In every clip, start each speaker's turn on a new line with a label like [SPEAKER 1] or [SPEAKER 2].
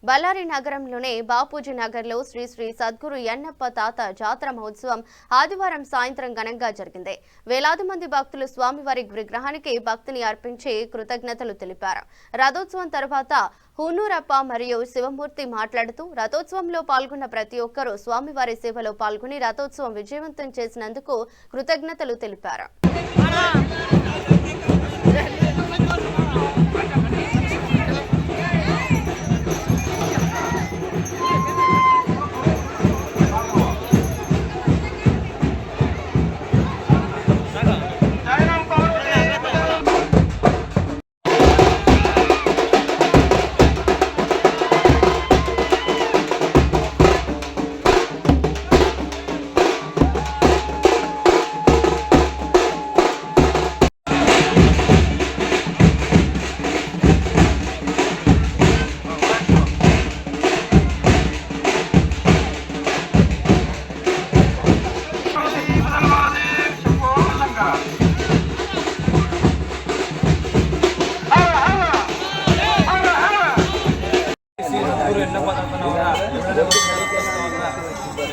[SPEAKER 1] బళ్ళారి నగరంలోని బాపూజీ నగర్లో శ్రీ శ్రీ సద్గురు యన్నప్ప తాత జాతర మహోత్సవం ఆదివారం సాయంత్రం ఘనంగా జరిగింది. వేలాది మంది భక్తులు స్వామివారి విగ్రహానికి భక్తిని అర్పించి కృతజ్ఞతలు తెలిపారు. రథోత్సవం తర్వాత హున్నూరప్ప మరియు శివమూర్తి మాట్లాడుతూ రథోత్సవంలో పాల్గొన్న ప్రతి ఒక్కరూ స్వామివారి సేవలో పాల్గొని రథోత్సవం విజయవంతం చేసినందుకు కృతజ్ఞతలు తెలిపారు.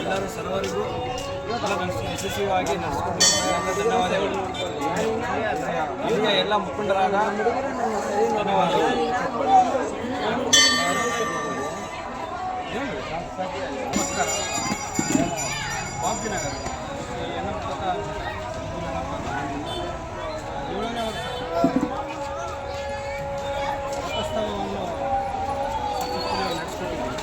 [SPEAKER 2] ಎಲ್ಲರೂ ಸರ್ವರಿಗೂ ಯಶಸ್ವಿಯಾಗಿ ನಡೆಸಿಕೊಂಡಿರುವಂತಹ ಧನ್ಯವಾದಗಳು. ಇಲ್ಲಿಯ ಎಲ್ಲ ಮುಖಂಡರಾದ ಧನ್ಯವಾದಗಳು. ನಮಸ್ಕಾರ. ಬಾಂಬಿನಗರ ರಥೋತ್ಸವವನ್ನು ನಡೆಸಿಕೊಟ್ಟಿದ್ದೀವಿ.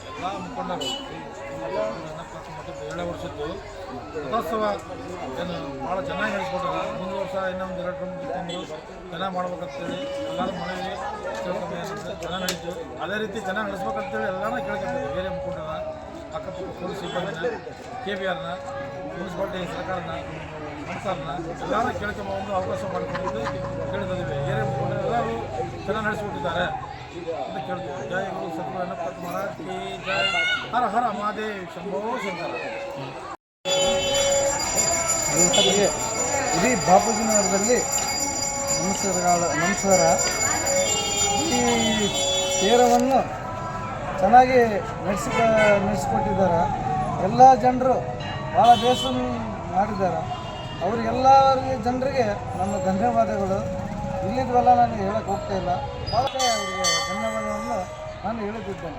[SPEAKER 2] ಎಲ್ಲ ಮುಖಂಡರು ಮತ್ತು 7 ವರ್ಷದ್ದು ರಥೋತ್ಸವ ಏನು ಭಾಳ ಚೆನ್ನಾಗಿ ನಡೆಸ್ಕೊಟ್ಟಾರ. ಮುಂದಿನ ವರ್ಷ ಇನ್ನೊಂದು 2-3 ತಿಂಗಳು ಚೆನ್ನಾಗಿ ಮಾಡ್ಬೇಕಂತೇಳಿ ಎಲ್ಲರೂ ಮನೆಯಲ್ಲಿ ಕೇಳ್ಕೊಂಡು ಚೆನ್ನಾಗಿ ನಡೀತು. ಅದೇ ರೀತಿ ಚೆನ್ನಾಗಿ ನಡೆಸ್ಬೇಕಂತೇಳಿ ಎಲ್ಲರೂ ಕೇಳ್ಕೊಂಡಿದ್ದೆ. ಬೇರೆ ಮುಖಂಡರ ಅಕ್ಕಪಕ್ಕ ಪೊಲೀಸ್ ಸಿಬ್ಬಂದಿನ, KBRನ, ಮುನ್ಸಿಪಾಲ್ಟಿ ಸರ್ಕಾರನ, ಸಂಸ್ಥಾನ ಎಲ್ಲರೂ ಕೇಳ್ಕೊಂಬಂದು ಅವಕಾಶ ಮಾಡಿಕೊಂಡು ಕೇಳ್ತಿದ್ದೀವಿ. ಬೇರೆ ಮುಖಂಡರು ಎಲ್ಲರೂ ಚೆನ್ನಾಗಿ ನಡೆಸ್ಕೊಟ್ಟಿದ್ದಾರೆ ಅಂತ ಕೇಳ್ತೀವಿ. ಜೈ ಗುರು ಸದ್ಗುರು ಯನ್ನಪ್ಪ ಮಹಾರಾಜ್ ಕಿ ಜೈ. ಹರ ಹರ ಮಹಾದೇವ್ ಶಂಭೋ ಶಂಕರ.
[SPEAKER 3] ಇಡೀ ಬಾಪೂಜಿ ನಗರದಲ್ಲಿ ನಮಸ್ಕಾರ. ಈ ತೇರವನ್ನು ಚೆನ್ನಾಗಿ ನಡೆಸಿಕೊಟ್ಟಿದ್ದಾರೆ. ಎಲ್ಲ ಜನರು ಭಾಳ ಬೇಸ ಮಾಡಿದ್ದಾರೆ. ಅವರಿಗೆಲ್ಲ ಜನರಿಗೆ ನನ್ನ ಧನ್ಯವಾದಗಳು. ಇಲ್ಲಿದ್ವಲ್ಲ ನಾನು ಹೇಳಕ್ಕೆ ಹೋಗ್ತಾ ಇಲ್ಲ. ಭಾಳ ಅವರಿಗೆ ಧನ್ಯವಾದವನ್ನು ನಾನು ಹೇಳುತ್ತಿದ್ದೇನೆ.